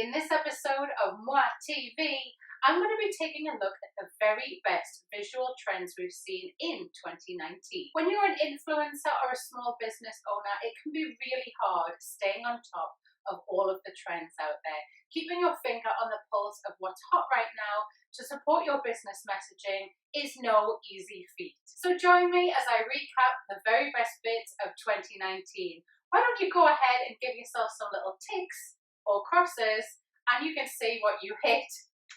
In this episode of Moi TV, I'm going to be taking a look at the very best visual trends we've seen in 2019. When you're an influencer or a small business owner, it can be really hard staying on top of all of the trends out there, keeping your finger on the pulse of what's hot right now to support your business messaging is no easy feat. So join me as I recap the very best bits of 2019. Why don't you go ahead and give yourself some little ticks or crosses and you can see what you hit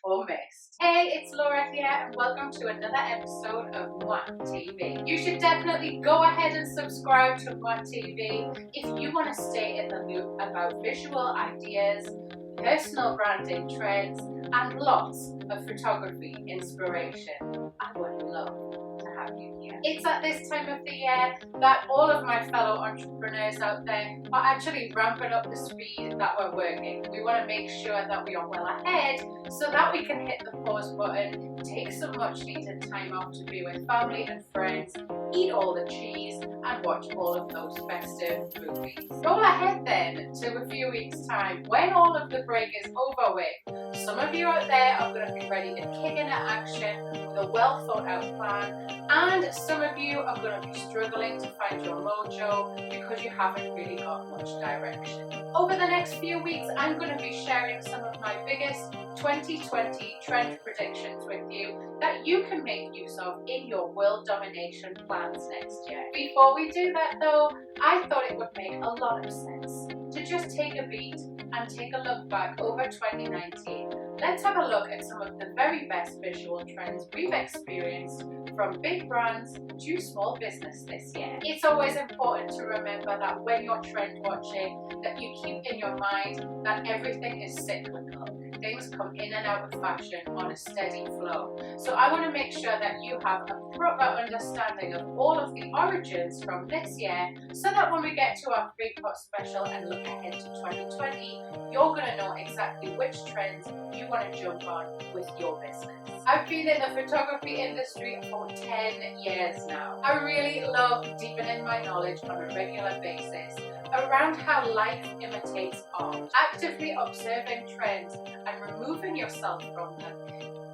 or missed. Hey, it's Laura here and welcome to another episode of Moi TV. You should definitely go ahead and subscribe to Moi TV if you want to stay in the loop about visual ideas, personal branding trends, and lots of photography inspiration. I would love to have you here. It's at this time of the year that all of my fellow entrepreneurs out there are actually ramping up the speed that we're working. We want to make sure that we are well ahead so that we can hit the pause button, take some much needed time off to be with family and friends, eat all the cheese, and watch all of those festive movies. Roll ahead then to a few weeks' time when all of the break is over with. Some of you out there are going to be ready to kick into action with a well thought out plan, and some of you are going to be struggling to find your mojo because you haven't really got much direction. Over the next few weeks, I'm going to be sharing some of my biggest 2020 trend predictions with you that you can make use of in your world domination plans next year. Before we do that though, I thought it would make a lot of sense to just take a beat and take a look back over 2019. Let's have a look at some of the very best visual trends we've experienced from big brands to small business this year. It's always important to remember that when you're trend watching, that you keep in your mind that everything is cyclical. Things come in and out of fashion on a steady flow. So I want to make sure that you have a proper understanding of all of the origins from this year so that when we get to our 3-pot special and look ahead to 2020, you're going to know exactly which trends you want to jump on with your business. I've been in the photography industry for 10 years now. I really love deepening my knowledge on a regular basis around how life imitates art. Actively observing trends and removing yourself from them,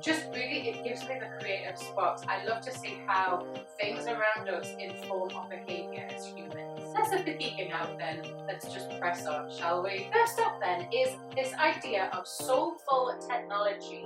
just really, it gives me the creative sparks. I love to see how things around us inform our behaviour as humans. Less of the geeking out then, let's just press on, shall we? First up then is this idea of soulful technology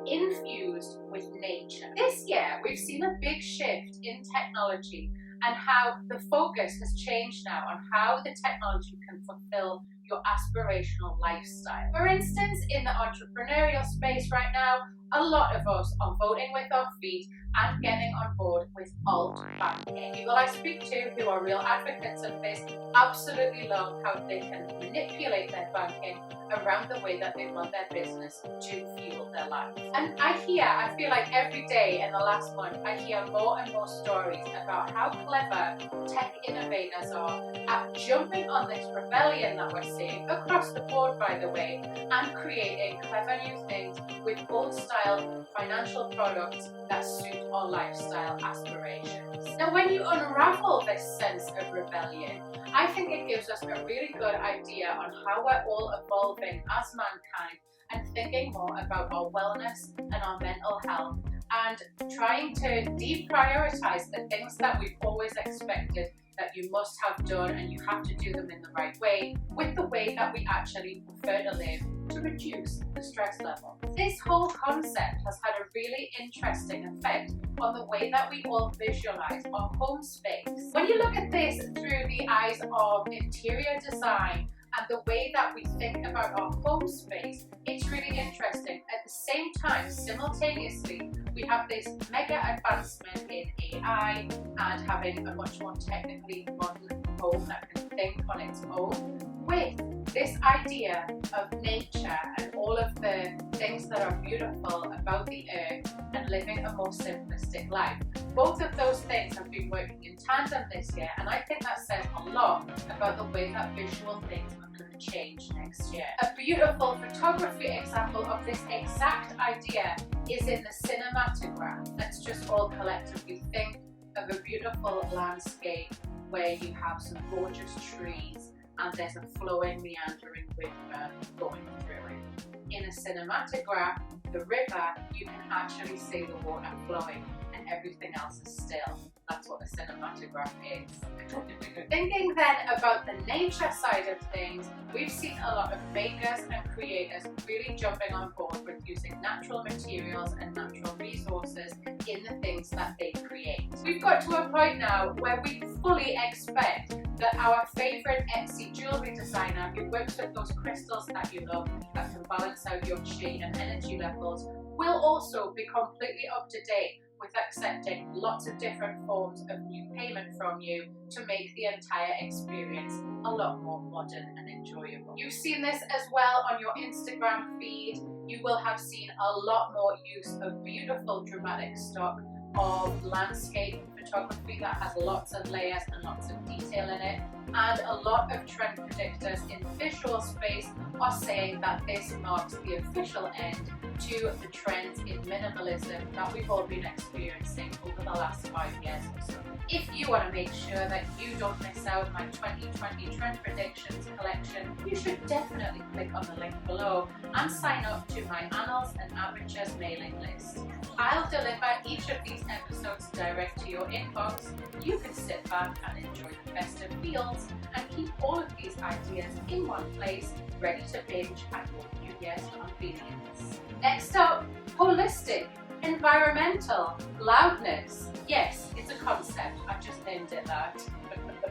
infused with nature. This year, we've seen a big shift in technology and how the focus has changed now on how the technology can fulfill your aspirational lifestyle. For instance, in the entrepreneurial space right now, a lot of us are voting with our feet and getting on board with alt banking. People I speak to who are real advocates of this absolutely love how they can manipulate their banking around the way that they want their business to fuel their life. And I feel like every day in the last month, I hear more and more stories about how clever tech innovators are at jumping on this rebellion that we're seeing across the board, by the way, and creating clever new things with old style financial products that suit our lifestyle aspirations. Now, when you unravel this sense of rebellion, I think it gives us a really good idea on how we're all evolving as mankind and thinking more about our wellness and our mental health and trying to deprioritize the things that we've always expected that you must have done and you have to do them in the right way with the way that we actually prefer to live to reduce the stress level. This whole concept has had a really interesting effect on the way that we all visualize our home space. When you look at this through the eyes of interior design and the way that we think about our home space, it's really interesting. At the same time, simultaneously, we have this mega advancement in AI and having a much more technically modern home that can think on its own, with this idea of nature and all of the things that are beautiful about the earth and living a more simplistic life. Both of those things have been working in tandem this year, and I think that says a lot about the way that visual things are going to change next year. A beautiful photography example of this exact idea is in the cinematograph. Let's just all collectively think of a beautiful landscape where you have some gorgeous trees and there's a flowing, meandering river going through it. in a cinematograph, the river, you can actually see the water flowing and everything else is still. That's what a cinematograph is. Thinking then about the nature side of things, we've seen a lot of makers and creators really jumping on board with using natural materials and natural resources in the things that they create. We've got to a point now where we fully expect that our favourite Etsy jewellery designer who works with those crystals that you love that can balance out your chi and energy levels will also be completely up to date with accepting lots of different forms of new payment from you to make the entire experience a lot more modern and enjoyable. You've seen this as well on your Instagram feed. You will have seen a lot more use of beautiful dramatic stock of landscape photography that has lots of layers and lots of detail in it, and a lot of trend predictors in the visual space are saying that this marks the official end to the trends in minimalism that we've all been experiencing over the last 5 years or so. If you want to make sure that you don't miss out my 2020 Trend Predictions collection, you should definitely click on the link below and sign up to my Annals and Amateurs mailing list. I'll deliver each of these episodes direct to your inbox. You can sit back and enjoy the festive feels and keep all of these ideas in one place, ready to binge at your New Year's convenience. Next up, holistic, environmental, loudness. Yes, it's a concept, I've just named it that.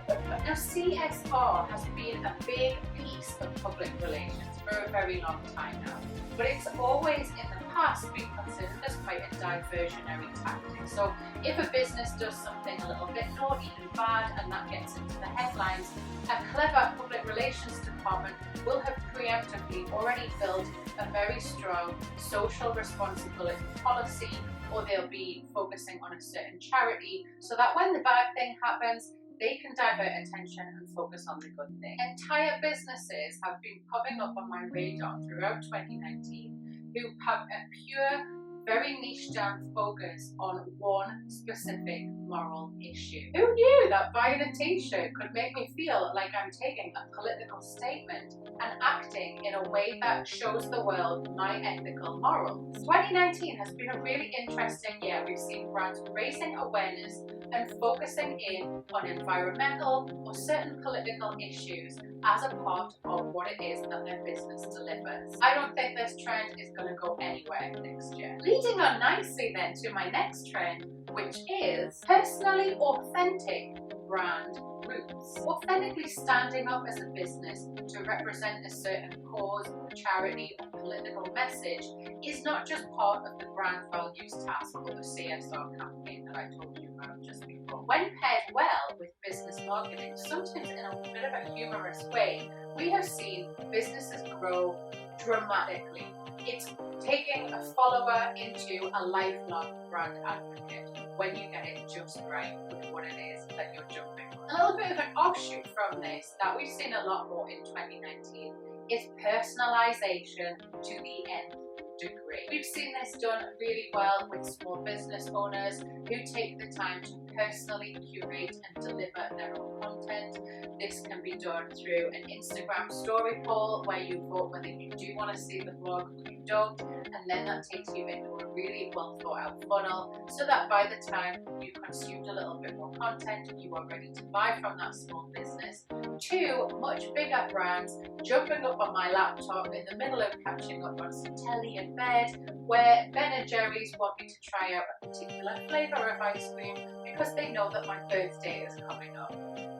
Now, CSR has been a big piece of public relations for a very long time now, but it's always in the past been considered as quite a diversionary tactic. So if a business does something a little bit naughty and bad and that gets into the headlines, a clever public relations department will have preemptively already built a very strong social responsibility policy, or they'll be focusing on a certain charity so that when the bad thing happens, they can divert attention and focus on the good thing. Entire businesses have been popping up on my radar throughout 2019 who have a pure, very niche down focus on one specific moral issue. Who knew that buying a t-shirt could make me feel like I'm taking a political statement and acting in a way that shows the world my ethical morals? 2019 has been a really interesting year. We've seen brands raising awareness and focusing in on environmental or certain political issues as a part of what it is that their business delivers. I don't think this trend is going to go anywhere next year. Leading on nicely then to my next trend, which is personally authentic brand roots. Authentically standing up as a business to represent a certain cause, charity, or political message is not just part of the brand values task or the CSR campaign that I told you about just before. When paired well with business marketing, sometimes in a bit of a humorous way, we have seen businesses grow dramatically. It's taking a follower into a lifelong brand advocate when you get it just right with what it is that you're jumping on. A little bit of an offshoot from this that we've seen a lot more in 2019 is personalisation to the nth degree. We've seen this done really well with small business owners who take the time to personally curate and deliver their own content. This can be done through an Instagram story poll where you vote whether you do want to see the vlog or you don't, and then that takes you into a really well thought out funnel so that by the time you've consumed a little bit more content, you are ready to buy from that small business. Two much bigger brands jumping up on my laptop in the middle of catching up on some telly in bed, where Ben & Jerry's want me to try out a particular flavour of ice cream because they know that my birthday is coming up.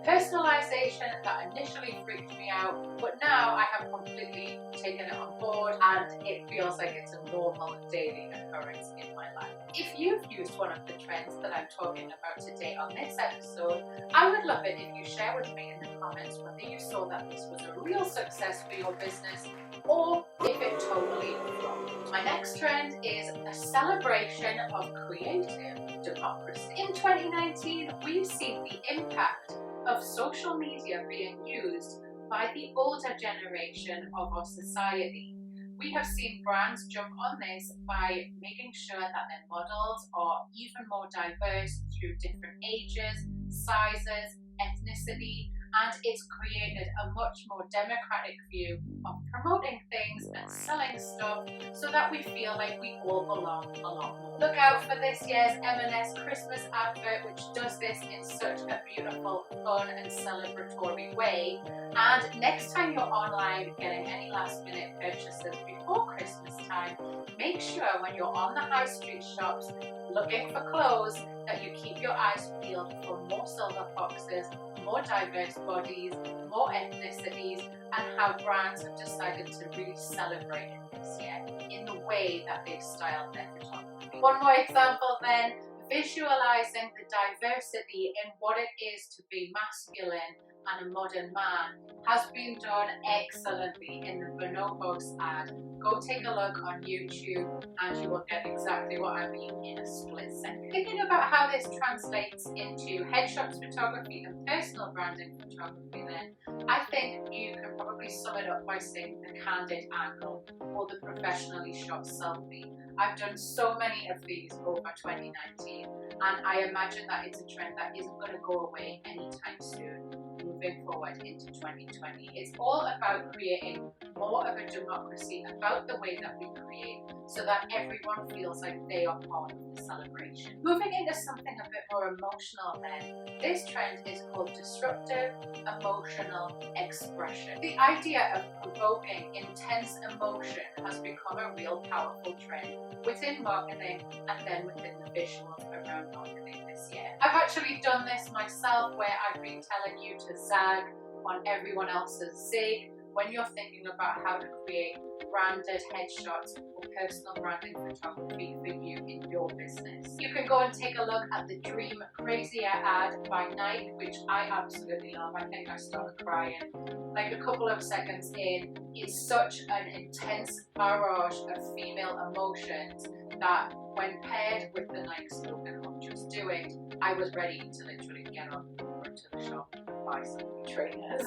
Personalisation that initially freaked me out, but now I have completely taken it on board and it feels like it's a normal daily occurrence in my life. If you've used one of the trends that I'm talking about today on this episode, I would love it if you share with me in the comments whether you saw that this was a real success for your business or if it totally flopped. My next trend is a celebration of creative democracy. In 2019, we've seen the impact of social media being used by the older generation of our society. We have seen brands jump on this by making sure that their models are even more diverse through different ages, sizes, ethnicity, and it's created a much more democratic view of promoting things and selling stuff so that we feel like we all belong a lot more. Look out for this year's M&S Christmas advert, which does this in such a beautiful, fun and celebratory way. And next time you're online getting any last minute purchases before Christmas time, make sure when you're on the high street shops looking for clothes that you keep your eyes peeled for more silver foxes, more diverse bodies, more ethnicities, and how brands have decided to really celebrate it this year in the way that they've styled their photography. One more example then, visualizing the diversity in what it is to be masculine and a modern man has been done excellently in the Bonobos ad. Go take a look on YouTube and you will get exactly what I mean in a split second. Thinking about how this translates into headshots photography and personal branding photography then, I think you can probably sum it up by saying the candid angle or the professionally shot selfie. I've done so many of these over 2019 and I imagine that it's a trend that isn't going to go away anytime soon moving forward into 2020. It's all about creating more of a democracy about the way that we create so that everyone feels like they are part of the celebration. Moving into something a bit more emotional then, this trend is called disruptive emotional expression. The idea of provoking intense emotion has become a real powerful trend within marketing and then within the visuals around marketing this year. I've actually done this myself where I've been telling you to zag on everyone else's zig when you're thinking about how to create branded headshots or personal branding photography for you in your business. You can go and take a look at the Dream Crazier ad by Nike, which I absolutely love. I think I started crying like a couple of seconds in. It's such an intense barrage of female emotions that when paired with the Nike slogan of just do it, I was ready to literally get up and run to the shop and buy some new trainers.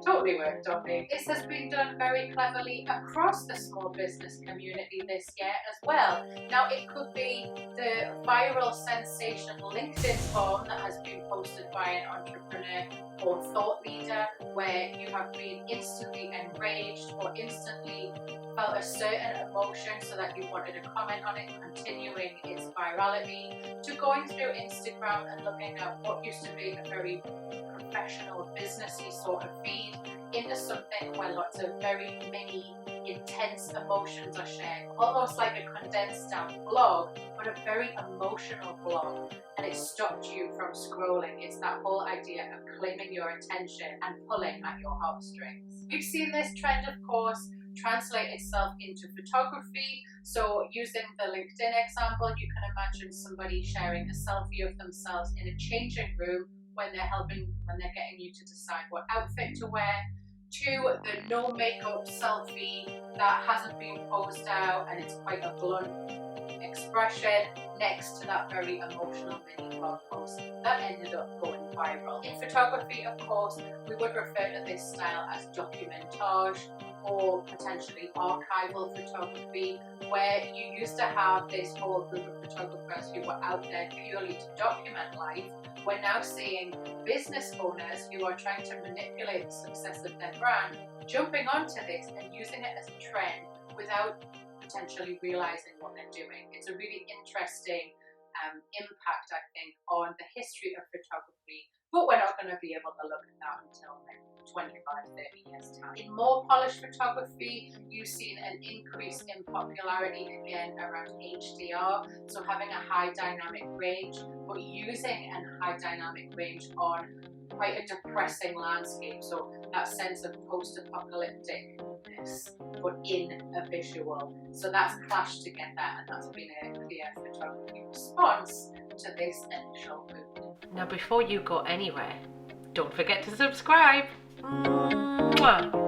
Totally worked on me. This has been done very cleverly across the small business community this year as well. Now it could be the viral sensation LinkedIn form that has been posted by an entrepreneur or thought leader where you have been instantly enraged or instantly felt a certain emotion so that you wanted to comment on it, continuing its virality, to going through Instagram and looking at what used to be a very professional, businessy sort of feed into something where lots of very many intense emotions are shared, almost like a condensed down blog, but a very emotional blog, and it stopped you from scrolling. It's that whole idea of claiming your attention and pulling at your heartstrings. We've seen this trend, of course, translate itself into photography. So using the LinkedIn example, you can imagine somebody sharing a selfie of themselves in a changing room when they're getting you to decide what outfit to wear, to the no makeup selfie that hasn't been posed out and it's quite a blunt expression next to that very emotional mini blog post that ended up going viral. In photography, of course, we would refer to this style as documentage or potentially archival photography, where you used to have this whole group of photographers who were out there purely to document life. We're now seeing business owners who are trying to manipulate the success of their brand jumping onto this and using it as a trend without potentially realizing what they're doing. It's a really interesting impact, I think, on the history of photography, but we're not going to be able to look at that until 25, 30 years time. In more polished photography, you've seen an increase in popularity again around HDR, so having a high dynamic range, but using a high dynamic range on quite a depressing landscape, so that sense of post-apocalypticness, but in a visual. So that's clashed together, and that's been a clear photography response to this initial movement. Now before you go anywhere, don't forget to subscribe. Mwah.